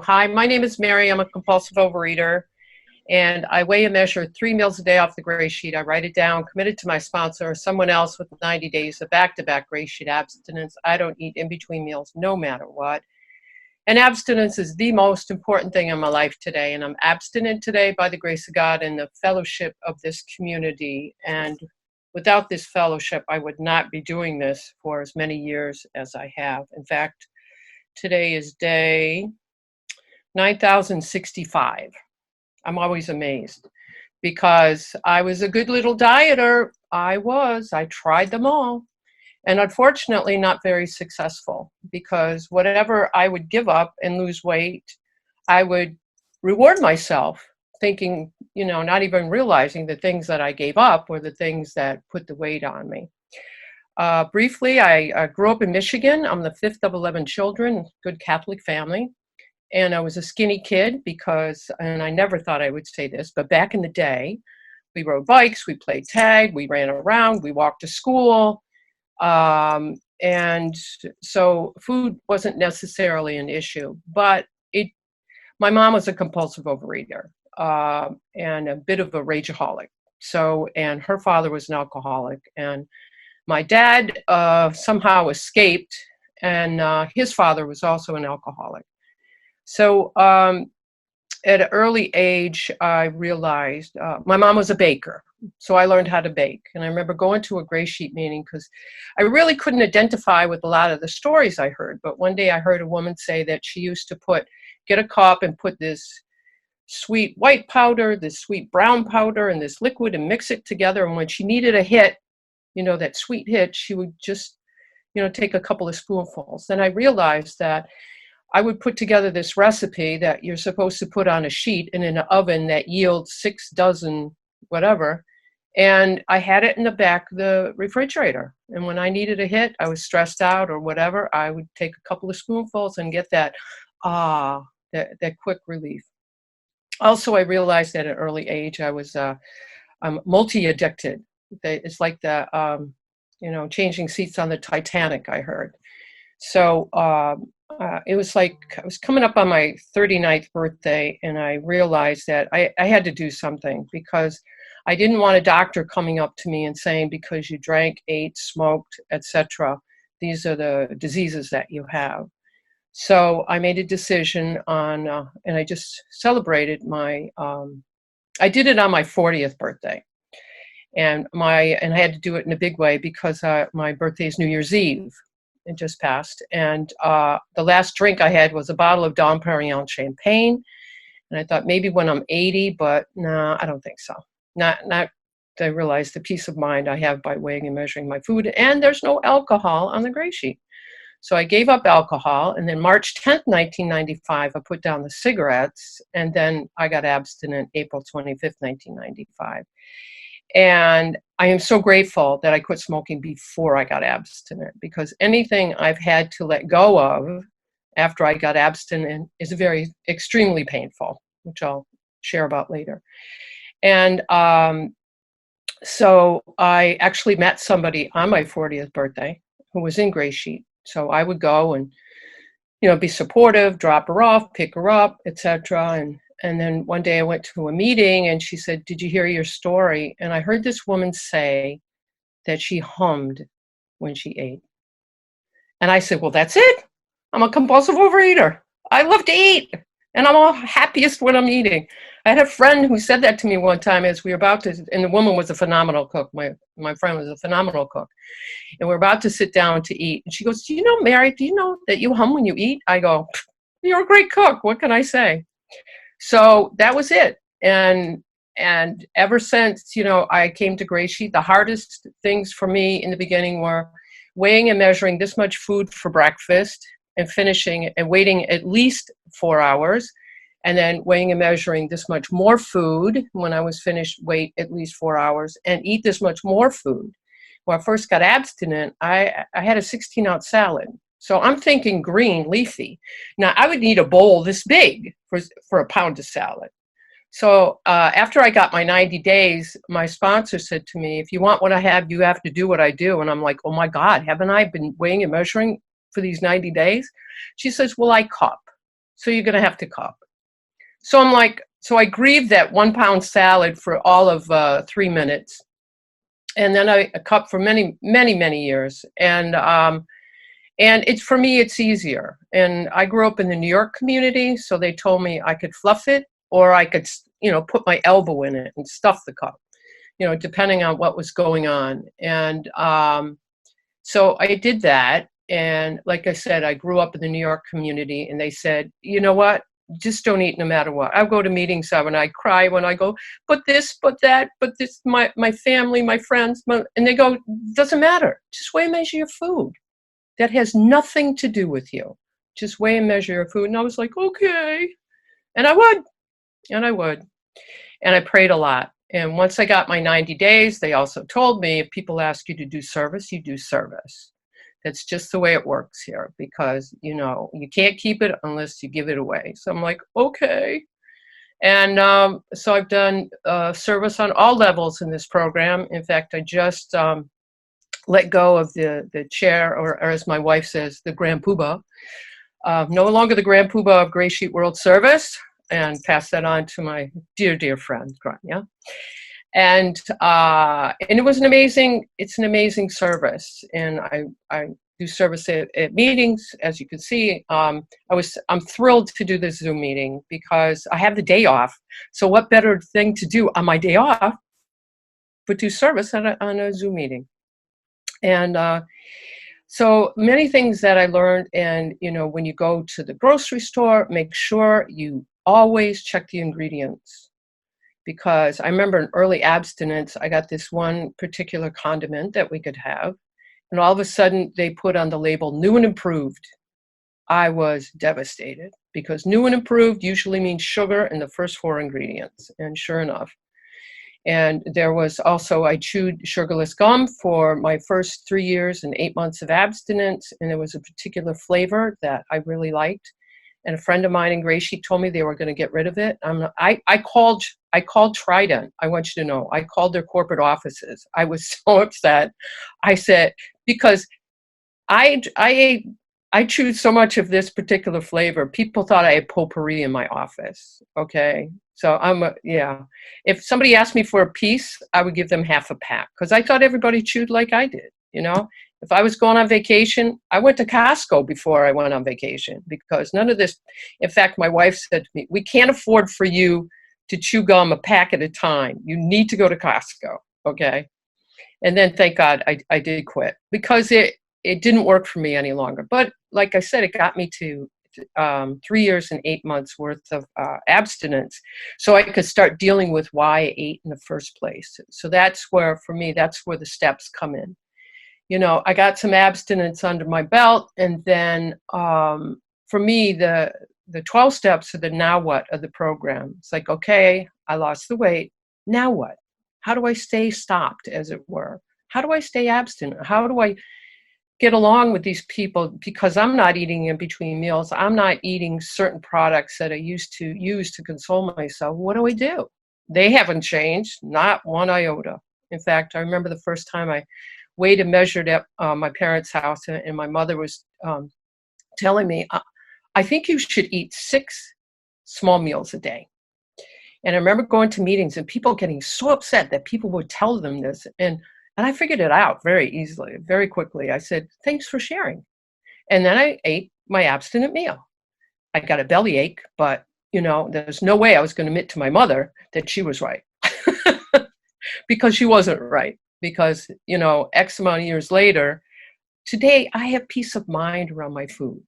Hi, my name is Mary. I'm a compulsive overeater, and I weigh and measure 3 meals a day off the gray sheet. I write it down, committed to my sponsor or someone else with 90 days of back-to-back gray sheet abstinence. I don't eat in between meals no matter what. And abstinence is the most important thing in my life today. And I'm abstinent today by the grace of God and the fellowship of this community. And without this fellowship, I would not be doing this for as many years as I have. In fact, today is day 9,065. I'm always amazed because I was a good little dieter. I tried them all. And unfortunately, not very successful because whatever I would give up and lose weight, I would reward myself thinking, not even realizing the things that I gave up were the things that put the weight on me. Briefly, I grew up in Michigan. I'm the fifth of 11 children, good Catholic family. And I was a skinny kid and I never thought I would say this, but back in the day, we rode bikes, we played tag, we ran around, we walked to school. And so food wasn't necessarily an issue, but my mom was a compulsive overeater, and a bit of a rageaholic. And her father was an alcoholic, and my dad, somehow escaped, and, his father was also an alcoholic. So, at an early age, I realized, my mom was a baker. So I learned how to bake. And I remember going to a gray sheet meeting because I really couldn't identify with a lot of the stories I heard. But one day I heard a woman say that she used to get a cup and put this sweet white powder, this sweet brown powder, and this liquid and mix it together. And when she needed a hit, that sweet hit, she would just, take a couple of spoonfuls. Then I realized that I would put together this recipe that you're supposed to put on a sheet and in an oven that yields 6 dozen whatever. And I had it in the back of the refrigerator. And when I needed a hit, I was stressed out or whatever, I would take a couple of spoonfuls and get that quick relief. Also, I realized at an early age, I'm multi-addicted. It's like changing seats on the Titanic, I heard. So it was like I was coming up on my 39th birthday, and I realized that I had to do something because I didn't want a doctor coming up to me and saying, because you drank, ate, smoked, etc., these are the diseases that you have. So I made a decision and I just celebrated I did it on my 40th birthday. And I had to do it in a big way because my birthday is New Year's Eve. It just passed. And the last drink I had was a bottle of Dom Perignon champagne. And I thought maybe when I'm 80, but no, I don't think so. Not I realized the peace of mind I have by weighing and measuring my food. And there's no alcohol on the gray sheet. So I gave up alcohol. And then March 10th, 1995, I put down the cigarettes. And then I got abstinent April 25th, 1995. And I am so grateful that I quit smoking before I got abstinent, because anything I've had to let go of after I got abstinent is extremely painful, which I'll share about later. And so I actually met somebody on my 40th birthday who was in gray sheet. So I would go and, be supportive, drop her off, pick her up, etc. And then one day I went to a meeting and she said, "Did you hear your story?" And I heard this woman say that she hummed when she ate. And I said, "Well, that's it. I'm a compulsive overeater. I love to eat. And I'm all happiest when I'm eating." I had a friend who said that to me one time as we were about to, and the woman was a phenomenal cook. My friend was a phenomenal cook. And we're about to sit down to eat. And she goes, "Do you know, Mary, do you know that you hum when you eat?" I go, "You're a great cook. What can I say?" So that was it. And ever since, I came to gray sheet, the hardest things for me in the beginning were weighing and measuring this much food for breakfast and finishing and waiting at least 4 hours, and then weighing and measuring this much more food when I was finished, wait at least 4 hours, and eat this much more food. When I first got abstinent, I had a 16-ounce salad. So I'm thinking green, leafy. Now, I would need a bowl this big for a pound of salad. So after I got my 90 days, my sponsor said to me, "If you want what I have, you have to do what I do." And I'm like, "Oh my God, haven't I been weighing and measuring for these 90 days? She says, "Well, I cup." So you're going to have to cup. So I'm like, so I grieved that 1 pound salad for all of 3 minutes. And then I cup for many, many, many years. And it's, for me, it's easier. And I grew up in the New York community, so they told me I could fluff it, or I could, put my elbow in it and stuff the cup, depending on what was going on. And so I did that. And like I said, I grew up in the New York community, and they said, you know what? Just don't eat no matter what. I'll go to meetings and I cry when I go, but this, but that, but this, my family, my friends, and they go, doesn't matter. Just weigh and measure your food. That has nothing to do with you. Just weigh and measure your food. And I was like, okay. And I would. And I prayed a lot. And once I got my 90 days, they also told me, if people ask you to do service, you do service. That's just the way it works here, because, you can't keep it unless you give it away. So I'm like, okay. And so I've done service on all levels in this program. In fact, I just let go of the chair, or as my wife says, the Grand Poobah. No longer the Grand Poobah of Grey Sheet World Service, and pass that on to my dear, dear friend, Grania. And it was it's an amazing service. And I do service at meetings, as you can see. I'm thrilled to do this Zoom meeting because I have the day off. So what better thing to do on my day off but do service on a Zoom meeting? And so many things that I learned. And, when you go to the grocery store, make sure you always check the ingredients. Because I remember in early abstinence, I got this one particular condiment that we could have. And all of a sudden, they put on the label, new and improved. I was devastated, because new and improved usually means sugar in the first 4 ingredients. And sure enough. And there was also, I chewed sugarless gum for my first 3 years and 8 months of abstinence. And there was a particular flavor that I really liked. And a friend of mine in Grey Sheet told me they were going to get rid of it. I called Trident. I want you to know, I called their corporate offices. I was so upset. I said, because I chewed so much of this particular flavor, people thought I had potpourri in my office. Okay. So if somebody asked me for a piece, I would give them half a pack, because I thought everybody chewed like I did. If I was going on vacation, I went to Costco before I went on vacation, because none of this. In fact, my wife said to me, we can't afford for you to chew gum a pack at a time. You need to go to Costco. Okay. And then thank God I did quit, because it didn't work for me any longer. But like I said, it got me to 3 years and 8 months worth of abstinence, so I could start dealing with why I ate in the first place. So that's where, for me, that's where the steps come in. I got some abstinence under my belt, and then for me, the 12 steps are the now what of the program. It's like, okay, I lost the weight. Now what? How do I stay stopped, as it were? How do I stay abstinent? How do I get along with these people? Because I'm not eating in between meals. I'm not eating certain products that I used to use to console myself. What do I do? They haven't changed, not one iota. In fact, I remember the first time I weighed and measured at my parents' house, and my mother was telling me, I think you should eat 6 small meals a day. And I remember going to meetings and people getting so upset that people would tell them this. And I figured it out very easily, very quickly. I said, thanks for sharing. And then I ate my abstinent meal. I got a bellyache, but, there's no way I was going to admit to my mother that she was right. Because she wasn't right. Because, X amount of years later, today I have peace of mind around my food.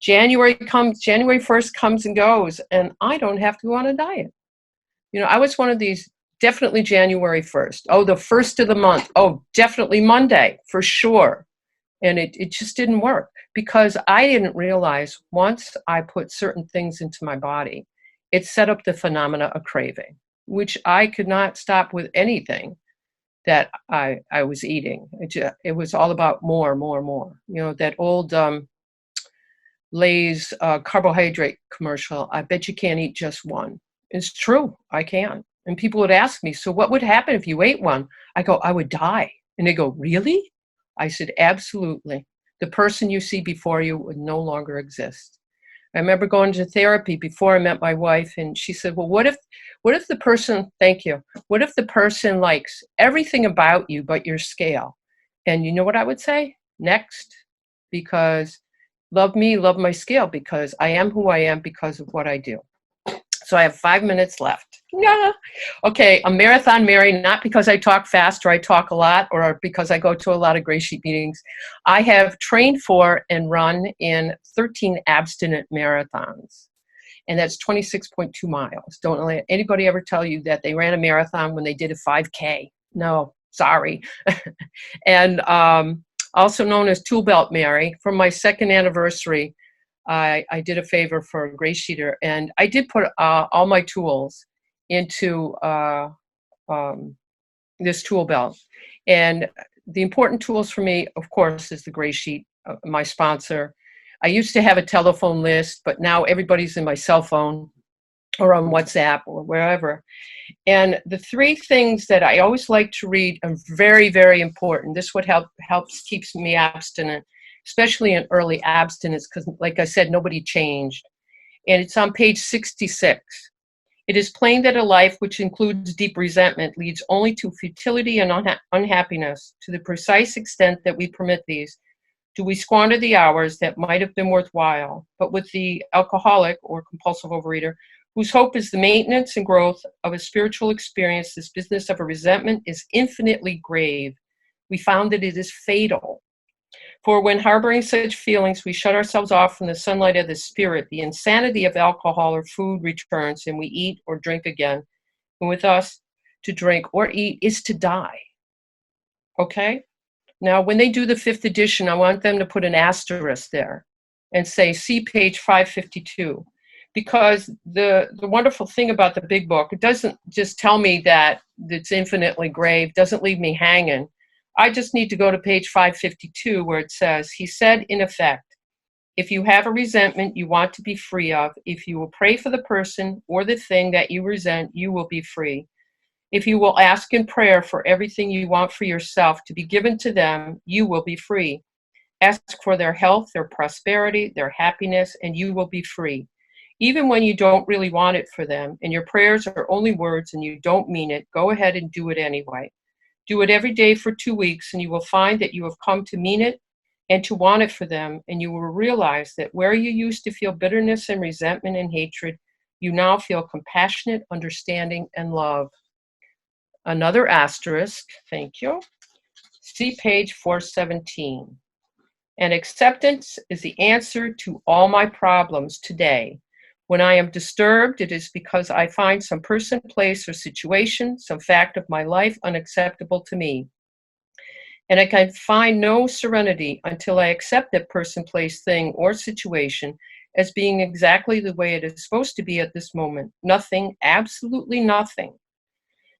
January 1st comes and goes, and I don't have to go on a diet. I was one of these, definitely January 1st. Oh, the first of the month. Oh, definitely Monday, for sure. And it just didn't work, because I didn't realize once I put certain things into my body, it set up the phenomena of craving, which I could not stop with anything that I was eating. It was all about more. That old Lay's carbohydrate commercial, I bet you can't eat just one. It's true, I can. And people would ask me, so what would happen if you ate one? I go, I would die. And they go, really? I said, absolutely. The person you see before you would no longer exist. I remember going to therapy before I met my wife, and she said, well, what if the person, thank you, what if the person likes everything about you but your scale? And you know what I would say? Next, because love me, love my scale, because I am who I am because of what I do. So I have 5 minutes left. Yeah. Okay, a marathon Mary, not because I talk fast or I talk a lot or because I go to a lot of gray sheet meetings. I have trained for and run in 13 abstinent marathons. And that's 26.2 miles. Don't let anybody ever tell you that they ran a marathon when they did a 5K. No, sorry. And also known as Tool Belt Mary, for my second anniversary, I did a favor for a GreySheeter, and I did put all my tools into this tool belt. And the important tools for me, of course, is the GreySheet, my sponsor. I used to have a telephone list, but now everybody's in my cell phone or on WhatsApp or wherever. And the three things that I always like to read are very, very important. This would helps keeps me abstinent, especially in early abstinence, because like I said, nobody changed. And it's on page 66. It is plain that a life which includes deep resentment leads only to futility and unhappiness. To the precise extent that we permit these, do we squander the hours that might have been worthwhile. But with the alcoholic or compulsive overeater, whose hope is the maintenance and growth of a spiritual experience, this business of a resentment is infinitely grave. We found that it is fatal. For when harboring such feelings, we shut ourselves off from the sunlight of the spirit. The insanity of alcohol or food returns, and we eat or drink again. And with us, to drink or eat is to die. Okay? Now, when they do the 5th edition, I want them to put an asterisk there and say, see page 552. Because the wonderful thing about the big book, it doesn't just tell me that it's infinitely grave, doesn't leave me hanging. I just need to go to page 552 where it says, he said, in effect, if you have a resentment you want to be free of, if you will pray for the person or the thing that you resent, you will be free. If you will ask in prayer for everything you want for yourself to be given to them, you will be free. Ask for their health, their prosperity, their happiness, and you will be free. Even when you don't really want it for them, and your prayers are only words and you don't mean it, go ahead and do it anyway. Do it every day for 2 weeks, and you will find that you have come to mean it and to want it for them, and you will realize that where you used to feel bitterness and resentment and hatred, you now feel compassionate, understanding, and love. Another asterisk, thank you. See page 417. And acceptance is the answer to all my problems today. When I am disturbed, it is because I find some person, place, or situation, some fact of my life unacceptable to me. And I can find no serenity until I accept that person, place, thing, or situation as being exactly the way it is supposed to be at this moment. Nothing, absolutely nothing,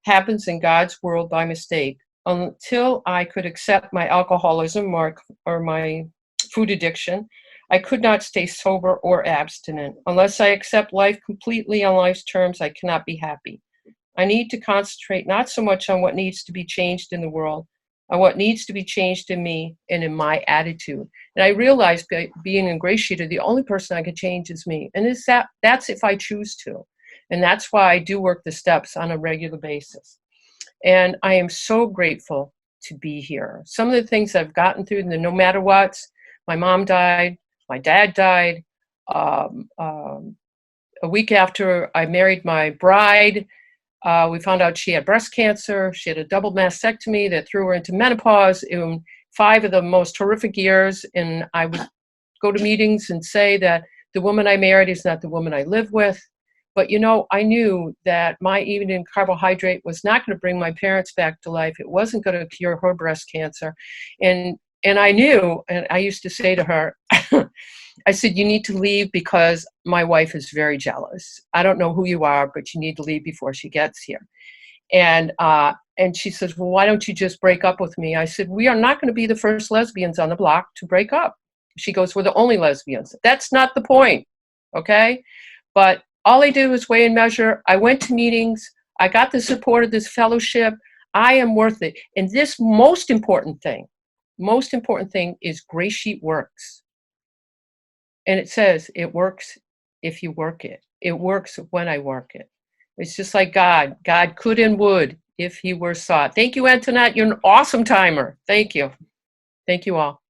happens in God's world by mistake. Until I could accept my alcoholism or my food addiction, I could not stay sober or abstinent. Unless I accept life completely on life's terms, I cannot be happy. I need to concentrate not so much on what needs to be changed in the world, on what needs to be changed in me and in my attitude. And I realized being a GreySheeter, the only person I could change is me. And that's if I choose to. And that's why I do work the steps on a regular basis. And I am so grateful to be here. Some of the things I've gotten through, the no matter what's, my mom died, my dad died. A week after I married my bride, we found out she had breast cancer. She had a double mastectomy that threw her into menopause in 5 of the most horrific years. And I would go to meetings and say that the woman I married is not the woman I live with. But, you know, I knew that my eating carbohydrate was not going to bring my parents back to life. It wasn't going to cure her breast cancer. And I knew, and I used to say to her, I said, you need to leave because my wife is very jealous. I don't know who you are, but you need to leave before she gets here. And she says, well, why don't you just break up with me? I said, we are not going to be the first lesbians on the block to break up. She goes, we're the only lesbians. That's not the point, okay? But all I did was weigh and measure. I went to meetings. I got the support of this fellowship. I am worth it. And this most important thing is GreySheet works. And it says it works if you work it. It works when I work it. It's just like God. God could and would if he were sought. Thank you, Antoinette. You're an awesome timer. Thank you. Thank you all.